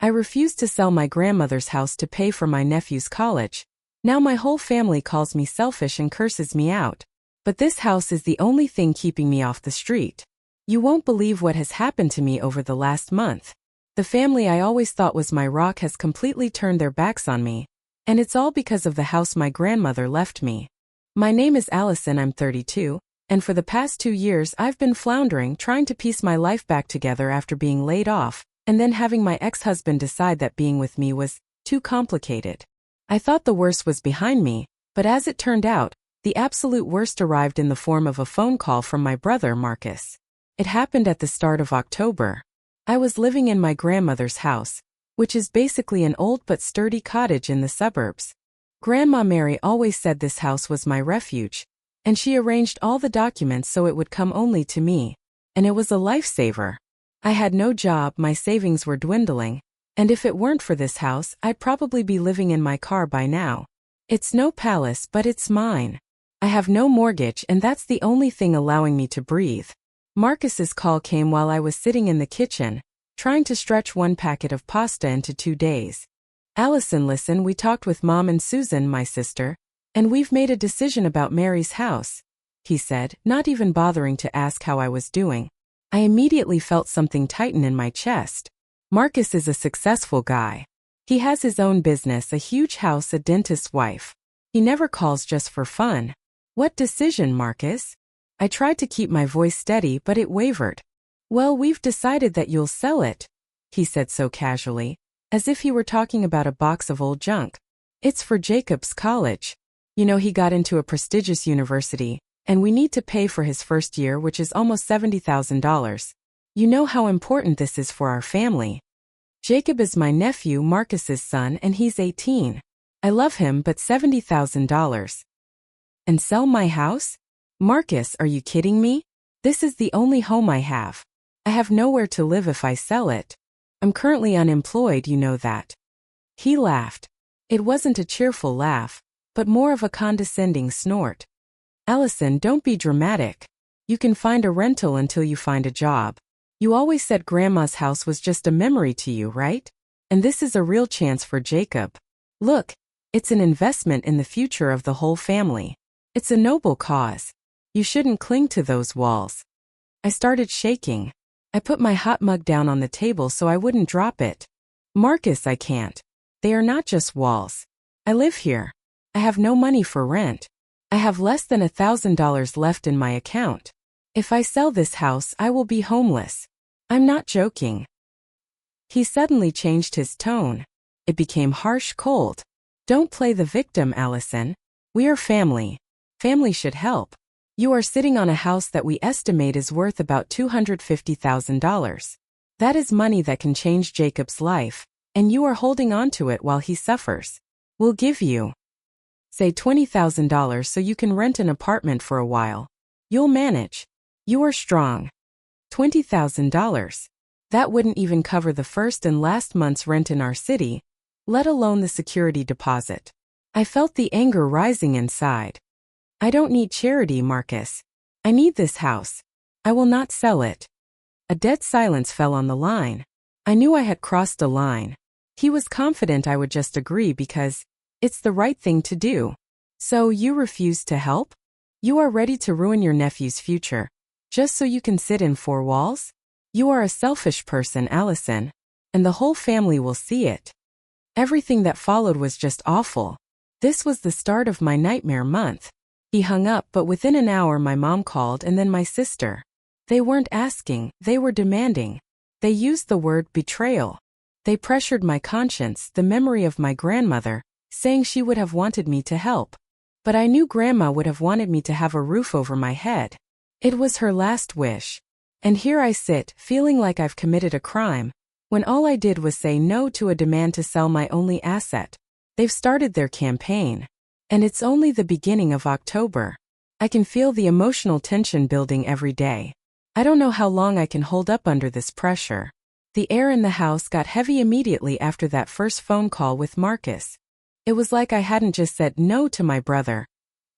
I refused to sell my grandmother's house to pay for my nephew's college. Now my whole family calls me selfish and curses me out. But this house is the only thing keeping me off the street. You won't believe what has happened to me over the last month. The family I always thought was my rock has completely turned their backs on me. And it's all because of the house my grandmother left me. My name is Allison, I'm 32, and for the past 2 years I've been floundering trying to piece my life back together after being laid off, and then having my ex-husband decide that being with me was too complicated. I thought the worst was behind me, but as it turned out, the absolute worst arrived in the form of a phone call from my brother Marcus. It happened at the start of October. I was living in my grandmother's house, which is basically an old but sturdy cottage in the suburbs. Grandma Mary always said this house was my refuge, and she arranged all the documents so it would come only to me, and it was a lifesaver. I had no job, my savings were dwindling, and if it weren't for this house, I'd probably be living in my car by now. It's no palace, but it's mine. I have no mortgage, and that's the only thing allowing me to breathe. Marcus's call came while I was sitting in the kitchen, trying to stretch one packet of pasta into 2 days. Allison, listen, we talked with Mom and Susan, my sister, and we've made a decision about Mary's house, he said, not even bothering to ask how I was doing. I immediately felt something tighten in my chest. Marcus is a successful guy. He has his own business, a huge house, a dentist's wife. He never calls just for fun. What decision, Marcus? I tried to keep my voice steady, but it wavered. Well, we've decided that you'll sell it, he said so casually, as if he were talking about a box of old junk. It's for Jacob's college. You know, he got into a prestigious university, and we need to pay for his first year, which is almost $70,000. You know how important this is for our family. Jacob is my nephew, Marcus's son, and he's 18. I love him, but $70,000. And sell my house? Marcus, are you kidding me? This is the only home I have. I have nowhere to live if I sell it. I'm currently unemployed, you know that. He laughed. It wasn't a cheerful laugh, but more of a condescending snort. Allison, don't be dramatic. You can find a rental until you find a job. You always said Grandma's house was just a memory to you, right? And this is a real chance for Jacob. Look, it's an investment in the future of the whole family. It's a noble cause. You shouldn't cling to those walls. I started shaking. I put my hot mug down on the table so I wouldn't drop it. Marcus, I can't. They are not just walls. I live here. I have no money for rent. I have less than $1,000 left in my account. If I sell this house, I will be homeless. I'm not joking. He suddenly changed his tone. It became harsh, cold. Don't play the victim, Allison. We are family. Family should help. You are sitting on a house that we estimate is worth about $250,000. That is money that can change Jacob's life, and you are holding on to it while he suffers. We'll give you, say, $20,000 so you can rent an apartment for a while. You'll manage. You are strong. $20,000. That wouldn't even cover the first and last month's rent in our city, let alone the security deposit. I felt the anger rising inside. I don't need charity, Marcus. I need this house. I will not sell it. A dead silence fell on the line. I knew I had crossed a line. He was confident I would just agree because it's the right thing to do. So you refuse to help? You are ready to ruin your nephew's future, just so you can sit in 4 walls? You are a selfish person, Allison, and the whole family will see it. Everything that followed was just awful. This was the start of my nightmare month. He hung up, but within an hour my mom called and then my sister. They weren't asking, they were demanding. They used the word betrayal. They pressured my conscience, the memory of my grandmother, saying she would have wanted me to help. But I knew Grandma would have wanted me to have a roof over my head. It was her last wish. And here I sit, feeling like I've committed a crime, when all I did was say no to a demand to sell my only asset. They've started their campaign. And it's only the beginning of October. I can feel the emotional tension building every day. I don't know how long I can hold up under this pressure. The air in the house got heavy immediately after that first phone call with Marcus. It was like I hadn't just said no to my brother.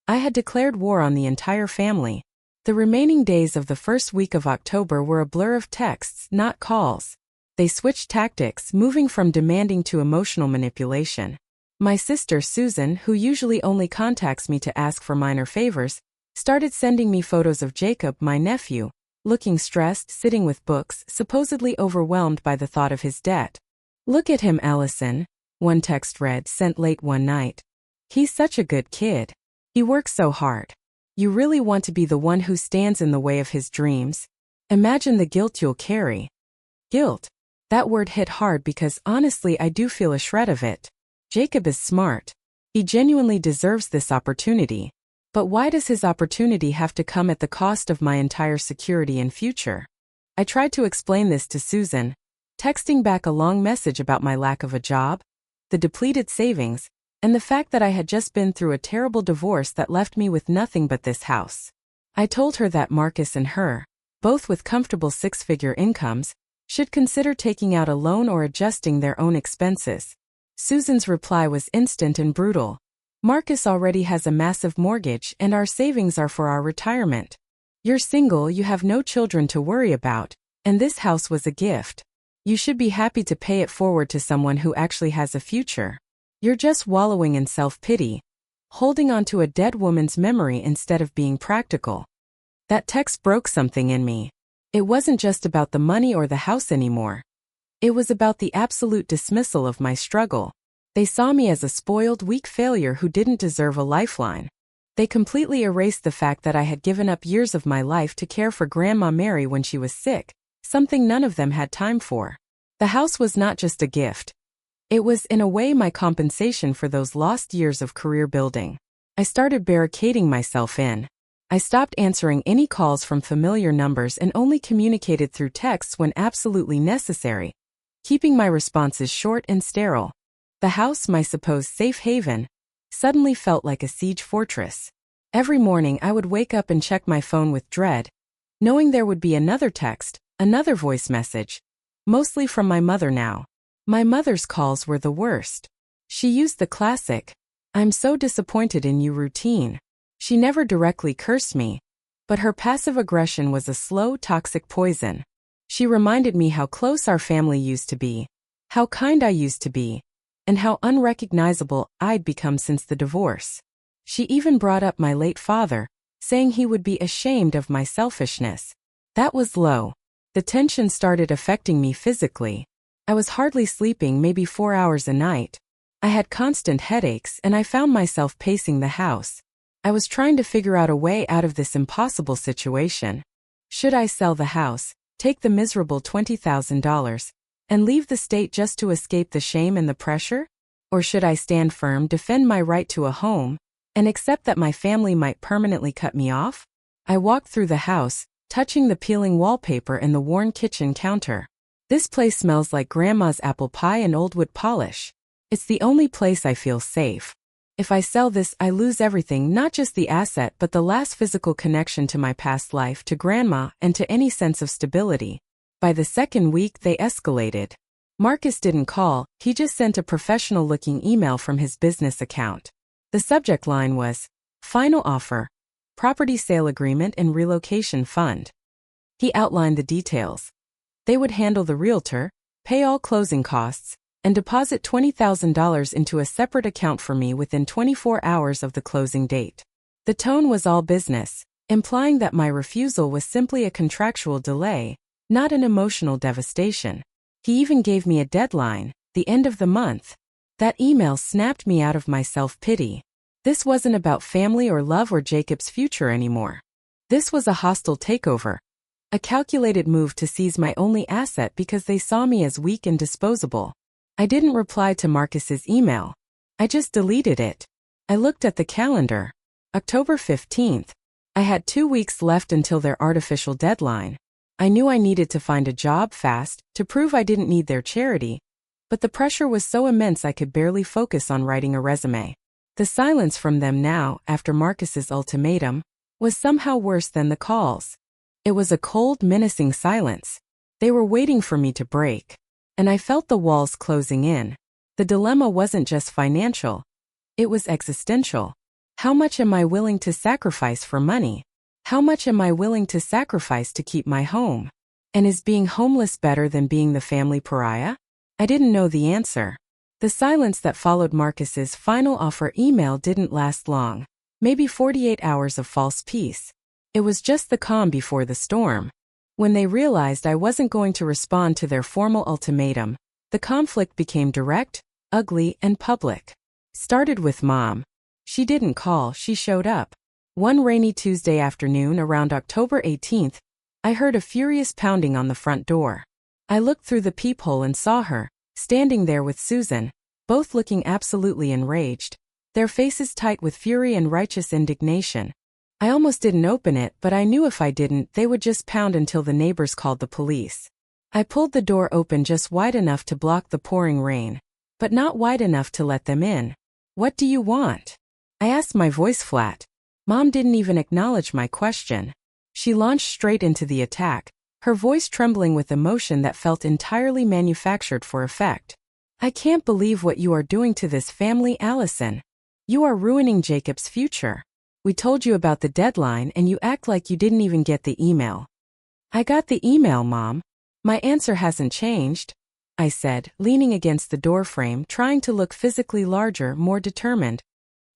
I had declared war on the entire family. The remaining days of the first week of October were a blur of texts, not calls. They switched tactics, moving from demanding to emotional manipulation. My sister, Susan, who usually only contacts me to ask for minor favors, started sending me photos of Jacob, my nephew, looking stressed, sitting with books, supposedly overwhelmed by the thought of his debt. "Look at him, Allison," one text read, sent late one night. "He's such a good kid. He works so hard. You really want to be the one who stands in the way of his dreams? Imagine the guilt you'll carry." Guilt. That word hit hard because honestly I do feel a shred of it. Jacob is smart. He genuinely deserves this opportunity. But why does his opportunity have to come at the cost of my entire security and future? I tried to explain this to Susan, texting back a long message about my lack of a job, the depleted savings, and the fact that I had just been through a terrible divorce that left me with nothing but this house. I told her that Marcus and her, both with comfortable six-figure incomes, should consider taking out a loan or adjusting their own expenses. Susan's reply was instant and brutal. "Marcus already has a massive mortgage and our savings are for our retirement. You're single, you have no children to worry about, and this house was a gift. You should be happy to pay it forward to someone who actually has a future. You're just wallowing in self-pity, holding on to a dead woman's memory instead of being practical." That text broke something in me. It wasn't just about the money or the house anymore. It was about the absolute dismissal of my struggle. They saw me as a spoiled, weak failure who didn't deserve a lifeline. They completely erased the fact that I had given up years of my life to care for Grandma Mary when she was sick, something none of them had time for. The house was not just a gift. It was, in a way, my compensation for those lost years of career building. I started barricading myself in. I stopped answering any calls from familiar numbers and only communicated through texts when absolutely necessary, keeping my responses short and sterile. The house, my supposed safe haven, suddenly felt like a siege fortress. Every morning I would wake up and check my phone with dread, knowing there would be another text, another voice message, mostly from my mother now. My mother's calls were the worst. She used the classic, "I'm so disappointed in you" routine. She never directly cursed me, but her passive aggression was a slow, toxic poison. She reminded me how close our family used to be, how kind I used to be, and how unrecognizable I'd become since the divorce. She even brought up my late father, saying he would be ashamed of my selfishness. That was low. The tension started affecting me physically. I was hardly sleeping, maybe 4 hours a night. I had constant headaches and I found myself pacing the house. I was trying to figure out a way out of this impossible situation. Should I sell the house, take the miserable $20,000, and leave the state just to escape the shame and the pressure? Or should I stand firm, defend my right to a home, and accept that my family might permanently cut me off? I walked through the house, touching the peeling wallpaper and the worn kitchen counter. This place smells like Grandma's apple pie and old wood polish. It's the only place I feel safe. If I sell this, I lose everything, not just the asset but the last physical connection to my past life, to Grandma, and to any sense of stability. By the second week, they escalated. Marcus didn't call, he just sent a professional-looking email from his business account. The subject line was, "Final offer, property sale agreement and relocation fund." He outlined the details. They would handle the realtor, pay all closing costs, and deposit $20,000 into a separate account for me within 24 hours of the closing date. The tone was all business, implying that my refusal was simply a contractual delay, not an emotional devastation. He even gave me a deadline, the end of the month. That email snapped me out of my self-pity. This wasn't about family or love or Jacob's future anymore. This was a hostile takeover. A calculated move to seize my only asset because they saw me as weak and disposable. I didn't reply to Marcus's email. I just deleted it. I looked at the calendar. October 15th. I had 2 weeks left until their artificial deadline. I knew I needed to find a job fast to prove I didn't need their charity, but the pressure was so immense I could barely focus on writing a resume. The silence from them now, after Marcus's ultimatum, was somehow worse than the calls. It was a cold, menacing silence. They were waiting for me to break. And I felt the walls closing in. The dilemma wasn't just financial. It was existential. How much am I willing to sacrifice for money? How much am I willing to sacrifice to keep my home? And is being homeless better than being the family pariah? I didn't know the answer. The silence that followed Marcus's final offer email didn't last long. Maybe 48 hours of false peace. It was just the calm before the storm. When they realized I wasn't going to respond to their formal ultimatum, the conflict became direct, ugly, and public. Started with Mom. She didn't call, she showed up. One rainy Tuesday afternoon around October 18th, I heard a furious pounding on the front door. I looked through the peephole and saw her, standing there with Susan, both looking absolutely enraged, their faces tight with fury and righteous indignation. I almost didn't open it, but I knew if I didn't, they would just pound until the neighbors called the police. I pulled the door open just wide enough to block the pouring rain, but not wide enough to let them in. "What do you want?" I asked, my voice flat. Mom didn't even acknowledge my question. She launched straight into the attack, her voice trembling with emotion that felt entirely manufactured for effect. "I can't believe what you are doing to this family, Allison. You are ruining Jacob's future. We told you about the deadline and you act like you didn't even get the email." "I got the email, Mom. My answer hasn't changed," I said, leaning against the doorframe, trying to look physically larger, more determined.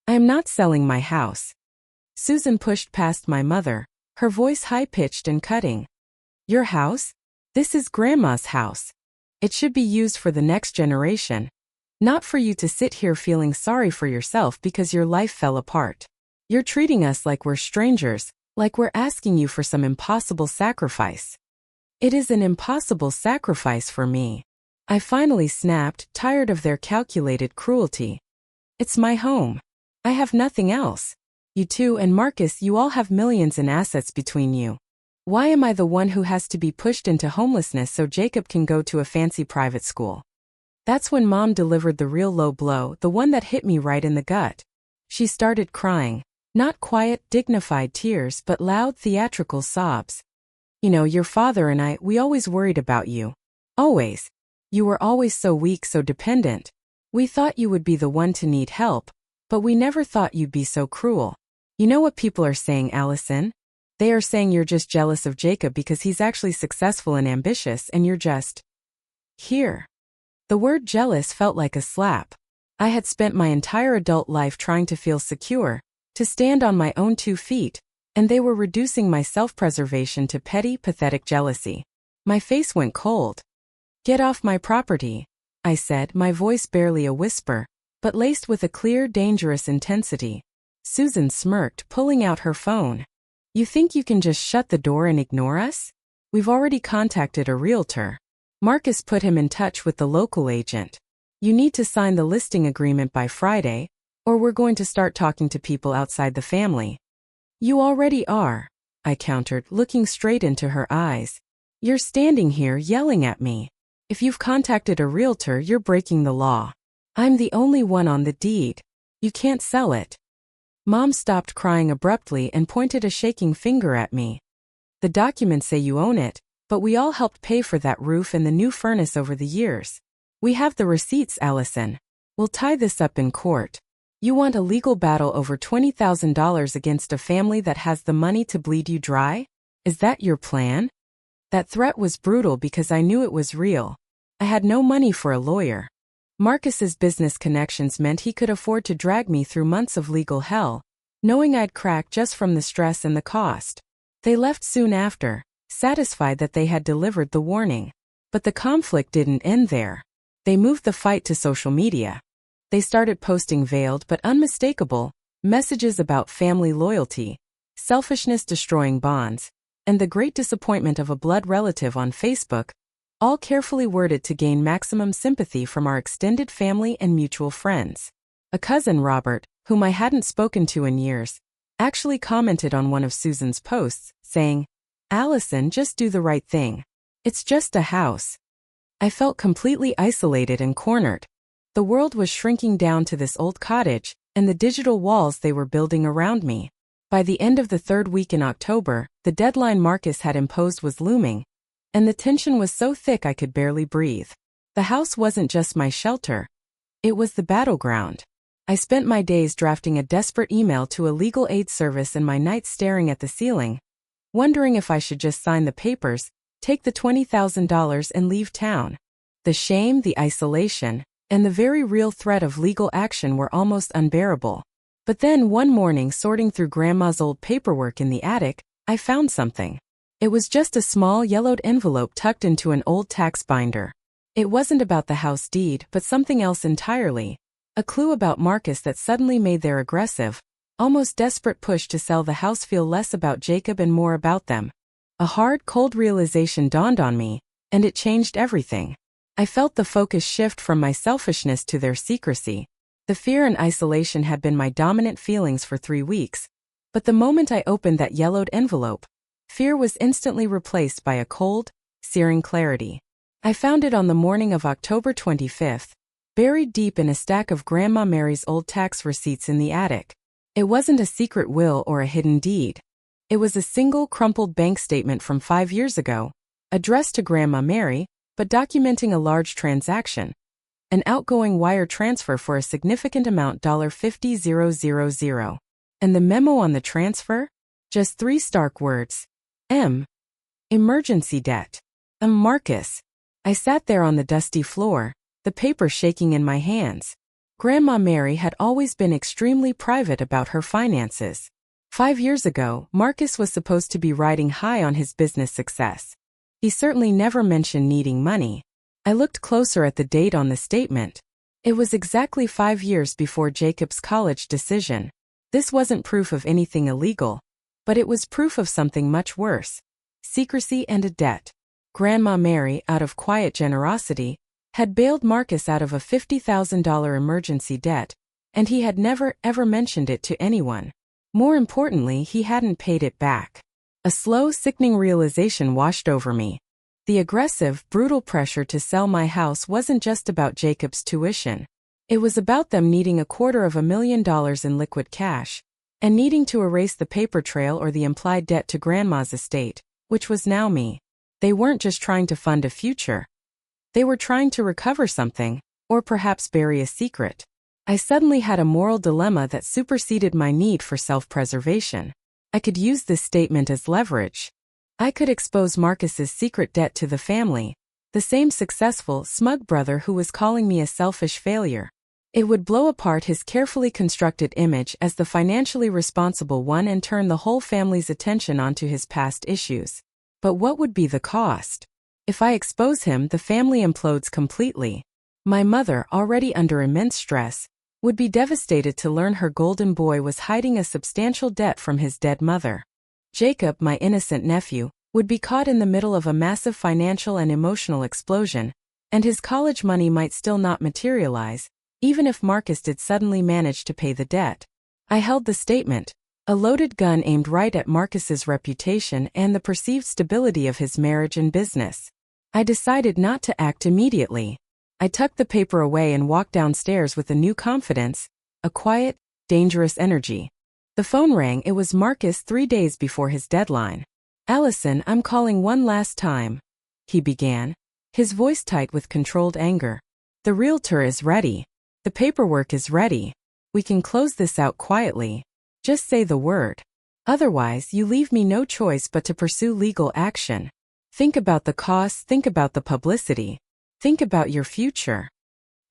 "I am not selling my house." Susan pushed past my mother, her voice high-pitched and cutting. "Your house? This is Grandma's house. It should be used for the next generation, not for you to sit here feeling sorry for yourself because your life fell apart. You're treating us like we're strangers, like we're asking you for some impossible sacrifice." "It is an impossible sacrifice for me," I finally snapped, tired of their calculated cruelty. "It's my home. I have nothing else. You two and Marcus, you all have millions in assets between you. Why am I the one who has to be pushed into homelessness so Jacob can go to a fancy private school?" That's when Mom delivered the real low blow, the one that hit me right in the gut. She started crying. Not quiet, dignified tears, but loud, theatrical sobs. "You know, your father and I, we always worried about you. Always. You were always so weak, so dependent. We thought you would be the one to need help, but we never thought you'd be so cruel. You know what people are saying, Allison? They are saying you're just jealous of Jacob because he's actually successful and ambitious and you're just here." The word jealous felt like a slap. I had spent my entire adult life trying to feel secure, to stand on my own 2 feet, and they were reducing my self-preservation to petty, pathetic jealousy. My face went cold. "Get off my property," I said, my voice barely a whisper, but laced with a clear, dangerous intensity. Susan smirked, pulling out her phone. "You think you can just shut the door and ignore us? We've already contacted a realtor. Marcus put him in touch with the local agent. You need to sign the listing agreement by Friday, or we're going to start talking to people outside the family." "You already are," I countered, looking straight into her eyes. "You're standing here yelling at me. If you've contacted a realtor, you're breaking the law. I'm the only one on the deed. You can't sell it." Mom stopped crying abruptly and pointed a shaking finger at me. "The documents say you own it, but we all helped pay for that roof and the new furnace over the years. We have the receipts, Allison. We'll tie this up in court. You want a legal battle over $20,000 against a family that has the money to bleed you dry? Is that your plan?" That threat was brutal because I knew it was real. I had no money for a lawyer. Marcus's business connections meant he could afford to drag me through months of legal hell, knowing I'd crack just from the stress and the cost. They left soon after, satisfied that they had delivered the warning. But the conflict didn't end there. They moved the fight to social media. They started posting veiled but unmistakable messages about family loyalty, selfishness destroying bonds, and the great disappointment of a blood relative on Facebook, all carefully worded to gain maximum sympathy from our extended family and mutual friends. A cousin, Robert, whom I hadn't spoken to in years, actually commented on one of Susan's posts, saying, "Allison, just do the right thing. It's just a house." I felt completely isolated and cornered. The world was shrinking down to this old cottage, and the digital walls they were building around me. By the end of the 3rd week in October, the deadline Marcus had imposed was looming, and the tension was so thick I could barely breathe. The house wasn't just my shelter. It was the battleground. I spent my days drafting a desperate email to a legal aid service and my nights staring at the ceiling, wondering if I should just sign the papers, take the $20,000 and leave town. The shame, the isolation, and the very real threat of legal action were almost unbearable. But then one morning, sorting through Grandma's old paperwork in the attic, I found something. It was just a small yellowed envelope tucked into an old tax binder. It wasn't about the house deed, but something else entirely. A clue about Marcus that suddenly made their aggressive, almost desperate push to sell the house feel less about Jacob and more about them. A hard, cold realization dawned on me, and it changed everything. I felt the focus shift from my selfishness to their secrecy. The fear and isolation had been my dominant feelings for 3 weeks, but the moment I opened that yellowed envelope, fear was instantly replaced by a cold, searing clarity. I found it on the morning of October 25th, buried deep in a stack of Grandma Mary's old tax receipts in the attic. It wasn't a secret will or a hidden deed. It was a single crumpled bank statement from 5 years ago, addressed to Grandma Mary, but documenting a large transaction. An outgoing wire transfer for a significant amount $50,000. And the memo on the transfer? Just 3 stark words. M. Emergency debt. Marcus. I sat there on the dusty floor, the paper shaking in my hands. Grandma Mary had always been extremely private about her finances. 5 years ago, Marcus was supposed to be riding high on his business success. He certainly never mentioned needing money. I looked closer at the date on the statement. It was exactly 5 years before Jacob's college decision. This wasn't proof of anything illegal, but it was proof of something much worse. Secrecy and a debt. Grandma Mary, out of quiet generosity, had bailed Marcus out of a $50,000 emergency debt, and he had never, ever mentioned it to anyone. More importantly, he hadn't paid it back. A slow, sickening realization washed over me. The aggressive, brutal pressure to sell my house wasn't just about Jacob's tuition. It was about them needing $250,000 in liquid cash, and needing to erase the paper trail or the implied debt to Grandma's estate, which was now me. They weren't just trying to fund a future. They were trying to recover something, or perhaps bury a secret. I suddenly had a moral dilemma that superseded my need for self-preservation. I could use this statement as leverage. I could expose Marcus's secret debt to the family, the same successful, smug brother who was calling me a selfish failure. It would blow apart his carefully constructed image as the financially responsible one and turn the whole family's attention onto his past issues. But what would be the cost? If I expose him, the family implodes completely. My mother, already under immense stress, would be devastated to learn her golden boy was hiding a substantial debt from his dead mother. Jacob, my innocent nephew, would be caught in the middle of a massive financial and emotional explosion, and his college money might still not materialize, even if Marcus did suddenly manage to pay the debt. I held the statement, a loaded gun aimed right at Marcus's reputation and the perceived stability of his marriage and business. I decided not to act immediately. I tucked the paper away and walked downstairs with a new confidence, a quiet, dangerous energy. The phone rang. It was Marcus 3 days before his deadline. "Allison, I'm calling one last time," he began, his voice tight with controlled anger. "The realtor is ready. The paperwork is ready. We can close this out quietly. Just say the word. Otherwise, you leave me no choice but to pursue legal action. Think about the costs, think about the publicity. Think about your future."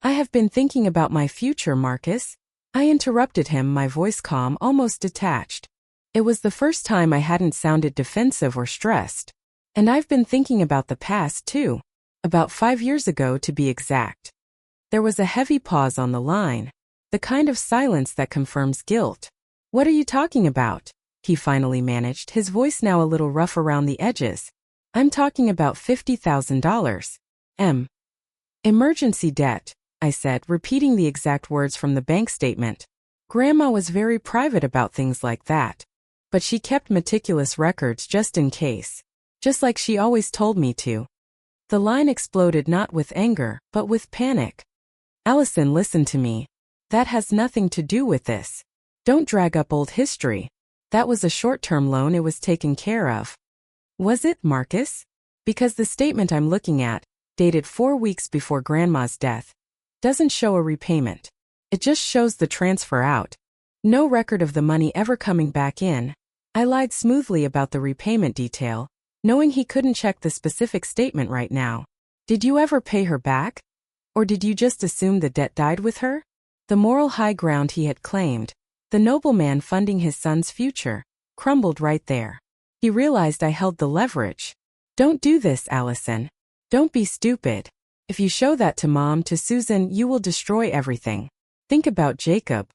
"I have been thinking about my future, Marcus." I interrupted him, my voice calm, almost detached. It was the first time I hadn't sounded defensive or stressed. "And I've been thinking about the past, too. About 5 years ago, to be exact." There was a heavy pause on the line, the kind of silence that confirms guilt. "What are you talking about?" he finally managed, his voice now a little rough around the edges. "I'm talking about $50,000. Emergency debt," I said, repeating the exact words from the bank statement. Grandma was very private about things like that. But she kept meticulous records just in case. Just like she always told me to. The line exploded not with anger, but with panic. "Allison, listen to me. That has nothing to do with this. Don't drag up old history. That was a short-term loan, it was taken care of." "Was it, Marcus?" "Because the statement I'm looking at, dated 4 weeks before Grandma's death, doesn't show a repayment. It just shows the transfer out. No record of the money ever coming back in." I lied smoothly about the repayment detail, knowing he couldn't check the specific statement right now. Did you ever pay her back? Or did you just assume the debt died with her? The moral high ground he had claimed, the nobleman funding his son's future, crumbled right there. He realized I held the leverage. Don't do this, Allison. Don't be stupid. If you show that to Mom, to Susan, you will destroy everything. Think about Jacob.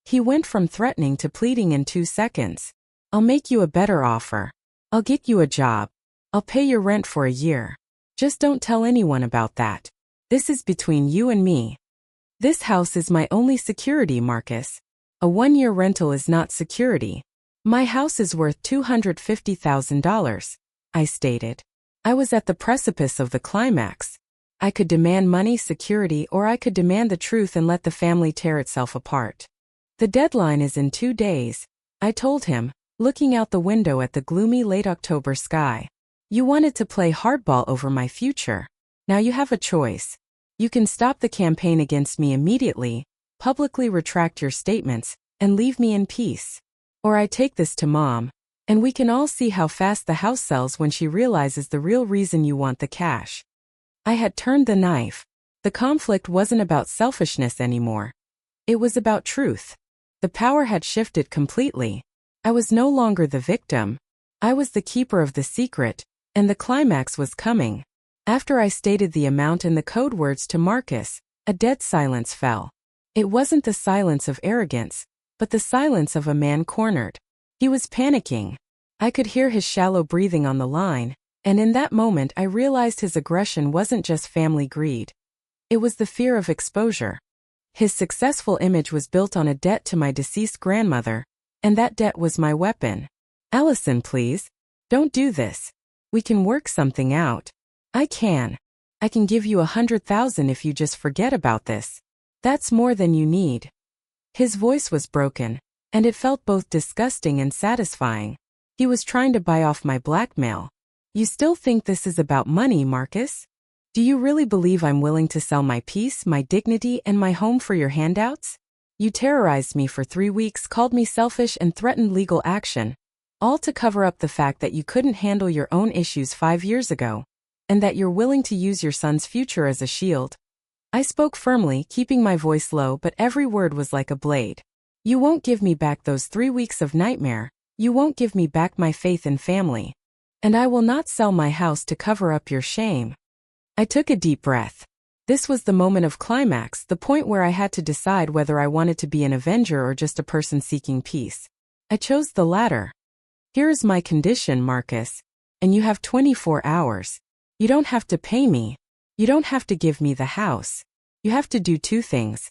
He went from threatening to pleading in 2 seconds. I'll make you a better offer. I'll get you a job. I'll pay your rent for a year. Just don't tell anyone about that. This is between you and me. This house is my only security, Marcus. A 1-year rental is not security. My house is worth $250,000, I stated. I was at the precipice of the climax. I could demand money, security, or I could demand the truth and let the family tear itself apart. The deadline is in 2 days, I told him, looking out the window at the gloomy late October sky. You wanted to play hardball over my future. Now you have a choice. You can stop the campaign against me immediately, publicly retract your statements, and leave me in peace. Or I take this to Mom, and we can all see how fast the house sells when she realizes the real reason you want the cash. I had turned the knife. The conflict wasn't about selfishness anymore. It was about truth. The power had shifted completely. I was no longer the victim. I was the keeper of the secret, and the climax was coming. After I stated the amount and the code words to Marcus, a dead silence fell. It wasn't the silence of arrogance, but the silence of a man cornered. He was panicking. I could hear his shallow breathing on the line, and in that moment I realized his aggression wasn't just family greed. It was the fear of exposure. His successful image was built on a debt to my deceased grandmother, and that debt was my weapon. Allison, please. Don't do this. We can work something out. I can give you $100,000 if you just forget about this. That's more than you need. His voice was broken, and it felt both disgusting and satisfying. He was trying to buy off my blackmail. You still think this is about money, Marcus? Do you really believe I'm willing to sell my peace, my dignity, and my home for your handouts? You terrorized me for 3 weeks, called me selfish, and threatened legal action, all to cover up the fact that you couldn't handle your own issues 5 years ago, and that you're willing to use your son's future as a shield. I spoke firmly, keeping my voice low, but every word was like a blade. You won't give me back those 3 weeks of nightmare. You won't give me back my faith in family. And I will not sell my house to cover up your shame. I took a deep breath. This was the moment of climax, the point where I had to decide whether I wanted to be an avenger or just a person seeking peace. I chose the latter. Here is my condition, Marcus. And you have 24 hours. You don't have to pay me. You don't have to give me the house. You have to do 2 things.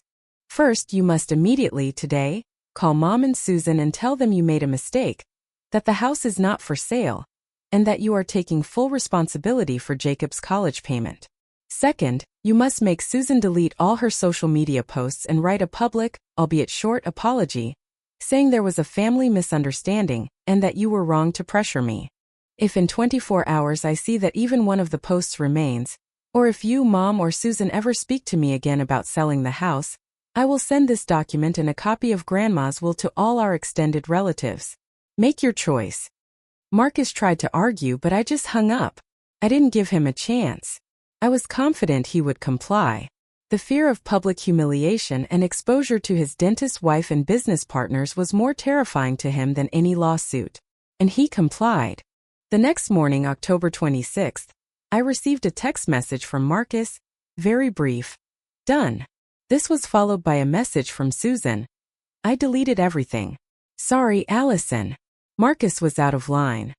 First, you must immediately, today, call Mom and Susan and tell them you made a mistake, that the house is not for sale, and that you are taking full responsibility for Jacob's college payment. Second, you must make Susan delete all her social media posts and write a public, albeit short, apology, saying there was a family misunderstanding and that you were wrong to pressure me. If in 24 hours I see that even one of the posts remains, or if you, Mom, or Susan ever speak to me again about selling the house, I will send this document and a copy of Grandma's will to all our extended relatives. Make your choice. Marcus tried to argue, but I just hung up. I didn't give him a chance. I was confident he would comply. The fear of public humiliation and exposure to his dentist wife and business partners was more terrifying to him than any lawsuit. And he complied. The next morning, October 26th, I received a text message from Marcus, very brief. Done. This was followed by a message from Susan. I deleted everything. Sorry, Allison. Marcus was out of line.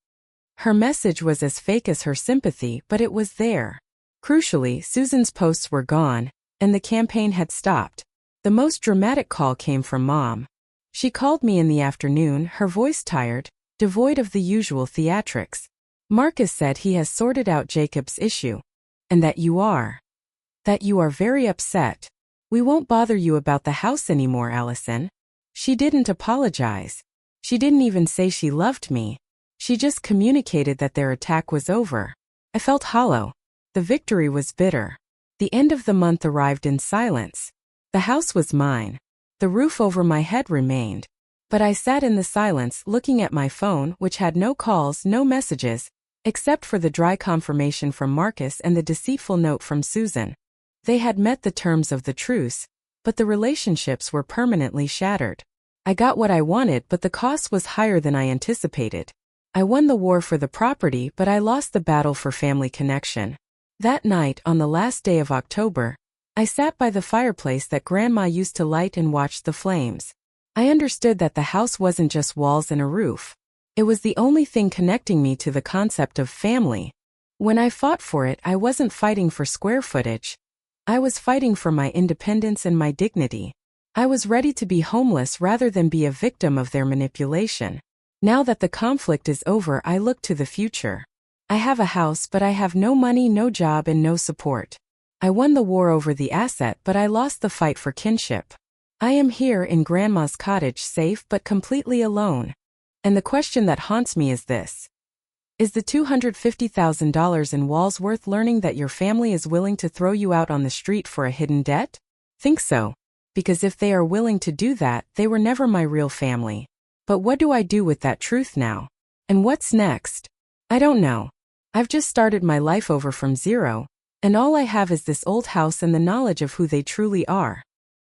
Her message was as fake as her sympathy, but it was there. Crucially, Susan's posts were gone, and the campaign had stopped. The most dramatic call came from Mom. She called me in the afternoon, her voice tired, devoid of the usual theatrics. Marcus said he has sorted out Jacob's issue, and that you are very upset. We won't bother you about the house anymore, Allison. She didn't apologize. She didn't even say she loved me. She just communicated that their attack was over. I felt hollow. The victory was bitter. The end of the month arrived in silence. The house was mine. The roof over my head remained. But I sat in the silence looking at my phone, which had no calls, no messages, Except for the dry confirmation from Marcus and the deceitful note from Susan. They had met the terms of the truce, but the relationships were permanently shattered. I got what I wanted, but the cost was higher than I anticipated. I won the war for the property, but I lost the battle for family connection. That night, on the last day of October, I sat by the fireplace that Grandma used to light and watched the flames. I understood that the house wasn't just walls and a roof. It was the only thing connecting me to the concept of family. When I fought for it, I wasn't fighting for square footage. I was fighting for my independence and my dignity. I was ready to be homeless rather than be a victim of their manipulation. Now that the conflict is over, I look to the future. I have a house, but I have no money, no job, and no support. I won the war over the asset, but I lost the fight for kinship. I am here in Grandma's cottage, safe but completely alone. And the question that haunts me is this. Is the $250,000 in walls worth learning that your family is willing to throw you out on the street for a hidden debt? Think so. Because if they are willing to do that, they were never my real family. But what do I do with that truth now? And what's next? I don't know. I've just started my life over from zero, and all I have is this old house and the knowledge of who they truly are.